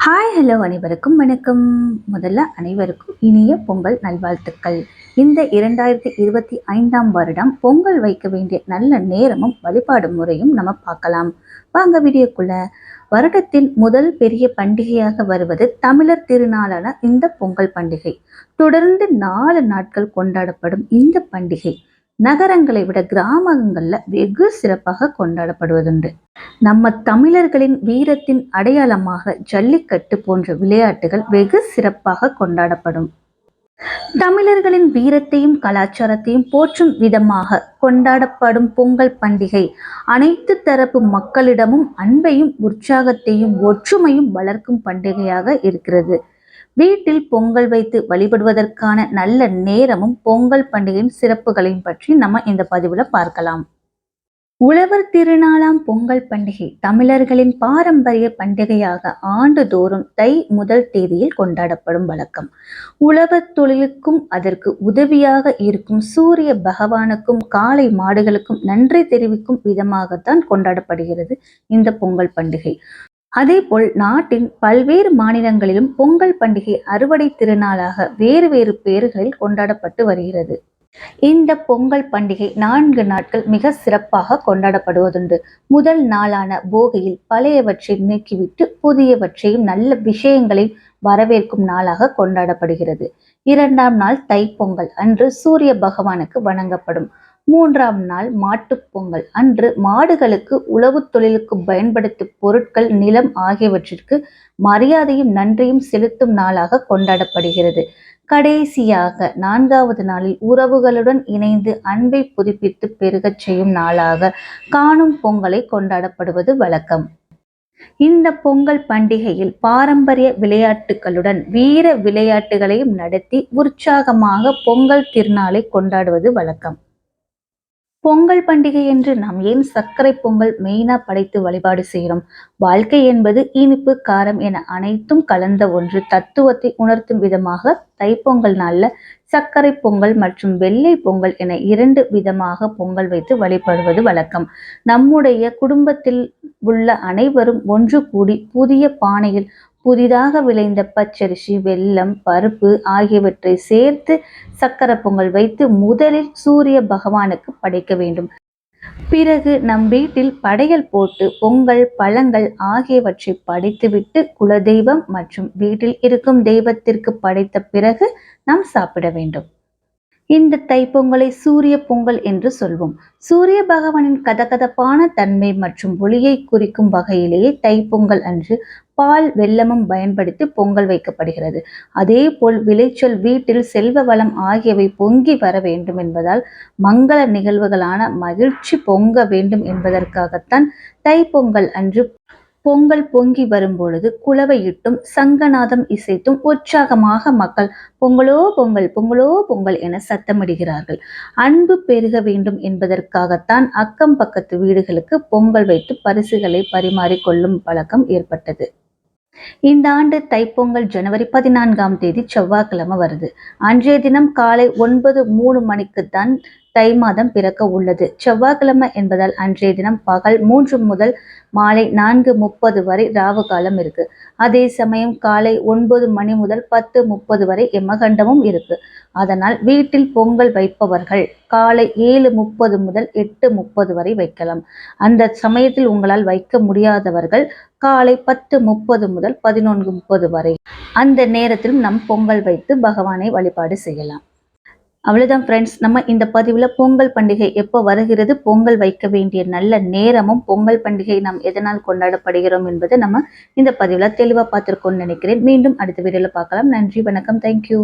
Hi hello அனைவருக்கும் வணக்கம். முதல்ல அனைவருக்கும் இனிய பொங்கல் நல்வாழ்த்துக்கள். இந்த 2025ஆம் வருடம் பொங்கல் வைக்க வேண்டிய நல்ல நேரமும் வழிபாடு முறையும் நம்ம பார்க்கலாம். வாங்க வீடியோக்குள்ள. வருடத்தின் முதல் பெரிய பண்டிகையாக வருவது தமிழர் திருநாளான இந்த பொங்கல் பண்டிகை. தொடர்ந்து 4 நாட்கள் கொண்டாடப்படும் இந்த பண்டிகை நகரங்களை விட கிராமங்கள்ல வெகு சிறப்பாக கொண்டாடப்படுவதுண்டு. நம்ம தமிழர்களின் வீரத்தின் அடையாளமாக ஜல்லிக்கட்டு போன்ற விளையாட்டுகள் வெகு சிறப்பாக கொண்டாடப்படும். தமிழர்களின் வீரத்தையும் கலாச்சாரத்தையும் போற்றும் விதமாக கொண்டாடப்படும் பொங்கல் பண்டிகை அனைத்து தரப்பு மக்களிடமும் அன்பையும் உற்சாகத்தையும் ஒற்றுமையும் வளர்க்கும் பண்டிகையாக இருக்கிறது. வீட்டில் பொங்கல் வைத்து வழிபடுவதற்கான நல்ல நேரமும் பொங்கல் பண்டிகையின் சிறப்புகளையும் பற்றி நம்ம இந்த பதிவுல பார்க்கலாம். உழவர் திருநாளாம் பொங்கல் பண்டிகை தமிழர்களின் பாரம்பரிய பண்டிகையாக ஆண்டுதோறும் தை முதல் தேதியில் கொண்டாடப்படும் வழக்கம். உழவர் தொழிலுக்கும் அதற்கு உதவியாக இருக்கும் சூரிய பகவானுக்கும் காளை மாடுகளுக்கும் நன்றி தெரிவிக்கும் விதமாகத்தான் கொண்டாடப்படுகிறது இந்த பொங்கல் பண்டிகை. அதேபோல் நாட்டின் பல்வேறு மாநிலங்களிலும் பொங்கல் பண்டிகை அறுவடை திருநாளாக வேறு வேறு பெயர்களில் கொண்டாடப்பட்டு வருகிறது. இந்த பொங்கல் பண்டிகை 4 நாட்கள் மிக சிறப்பாக கொண்டாடப்படுவதுண்டு. முதல் நாளான போகியில் பழையவற்றை நீக்கிவிட்டு புதியவற்றையும் நல்ல விஷயங்களை வரவேற்கும் நாளாக கொண்டாடப்படுகிறது. 2ஆம் நாள் தைப்பொங்கல் அன்று சூரிய பகவானுக்கு வணங்கப்படும். 3ஆம் நாள் மாட்டுப் பொங்கல் அன்று மாடுகளுக்கு உழவு தொழிலுக்கு பயன்படுத்தும் பொருட்கள் நிலம் ஆகியவற்றிற்கு மரியாதையும் நன்றியும் செலுத்தும் நாளாக கொண்டாடப்படுகிறது. கடைசியாக 4வது நாளில் உறவுகளுடன் இணைந்து அன்பை புதுப்பித்து பெருகச் செய்யும் நாளாக காணும் பொங்கலை கொண்டாடப்படுவது வழக்கம். இந்த பொங்கல் பண்டிகையில் பாரம்பரிய விளையாட்டுகளுடன் வீர விளையாட்டுகளையும் நடத்தி உற்சாகமாக பொங்கல் திருநாளை கொண்டாடுவது வழக்கம். பொங்கல் பண்டிகை என்று நாம் ஏன் சர்க்கரை பொங்கல் மெயினா படைத்து வழிபாடு செய்கிறோம்? வாழ்க்கை என்பது இனிப்பு காரம் என அனைத்தும் கலந்த ஒன்று தத்துவத்தை உணர்த்தும் விதமாக தைப்பொங்கல் நாள்ல சர்க்கரை பொங்கல் மற்றும் வெள்ளை பொங்கல் என 2 விதமாக பொங்கல் வைத்து வழிபடுவது வழக்கம். நம்முடைய குடும்பத்தில் உள்ள அனைவரும் ஒன்று கூடி புதிய பானையில் புதிதாக விளைந்த பச்சரிசி வெல்லம் பருப்பு ஆகியவற்றை சேர்த்து சக்கரை பொங்கல் வைத்து முதலில் சூரிய பகவானுக்கு படைக்க வேண்டும். பிறகு நம் வீட்டில் படையல் போட்டு பொங்கல் பழங்கள் ஆகியவற்றை படைத்துவிட்டு குலதெய்வம் மற்றும் வீட்டில் இருக்கும் தெய்வத்திற்கு படைத்த பிறகு நாம் சாப்பிட வேண்டும். இந்த தைப்பொங்கலை சூரிய பொங்கல் என்று சொல்வோம். சூரிய பகவானின் கதகதப்பான தன்மை மற்றும் ஒளியை குறிக்கும் வகையிலேயே தைப்பொங்கல் அன்று பால் வெல்லமும் பயன்படுத்தி பொங்கல் வைக்கப்படுகிறது. அதே போல் விளைச்சல் வீட்டில் செல்வ வளம் ஆகியவை பொங்கி வர வேண்டும் என்பதால் மங்கள நிகழ்வுகளான மகிழ்ச்சி பொங்க வேண்டும் என்பதற்காகத்தான் தைப்பொங்கல் அன்று பொங்கல் பொங்கி வரும்பொழுது குலவையிட்டும் சங்கநாதம் இசைத்தும் உற்சாகமாக மக்கள் பொங்கலோ பொங்கல் பொங்கலோ பொங்கல் என சத்தமிடுகிறார்கள். அன்பு பெருக வேண்டும் என்பதற்காகத்தான் அக்கம் பக்கத்து வீடுகளுக்கு பொங்கல் வைத்து பரிசுகளை பரிமாறிக்கொள்ளும் பழக்கம் ஏற்பட்டது. இந்த ஆண்டு தைப்பொங்கல் ஜனவரி 14ஆம் தேதி செவ்வாய்க்கிழமை வருது. அன்றைய தினம் காலை 9:03 மணிக்குத்தான் தை மாதம் பிறக்க உள்ளது. செவ்வாய்க்கிழமை என்பதால் அன்றைய தினம் பகல் 3 முதல் மாலை 4:30 வரை ராவு காலம் இருக்கு. அதே சமயம் காலை 9 மணி முதல் 10:30 வரை யமகண்டமும் இருக்கு. அதனால் வீட்டில் பொங்கல் வைப்பவர்கள் காலை 7:30 முதல் 8:30 வரை வைக்கலாம். அந்த சமயத்தில் உங்களால் வைக்க முடியாதவர்கள் காலை 10:30 முதல் 11:30 வரை அந்த நேரத்திலும் நம் பொங்கல் வைத்து பகவானை வழிபாடு செய்யலாம். அவ்வளவுதான் ஃப்ரெண்ட்ஸ், நம்ம இந்த பதிவில் பொங்கல் பண்டிகை எப்போ வருகிறது, பொங்கல் வைக்க வேண்டிய நல்ல நேரமும் பொங்கல் பண்டிகை நாம் எதனால் கொண்டாடப்படுகிறோம் என்பதை நம்ம இந்த பதிவில் தெளிவாக பார்த்துருக்கோம்னு நினைக்கிறேன். மீண்டும் அடுத்த வீடியோவில் பார்க்கலாம். நன்றி, வணக்கம், தேங்க்யூ.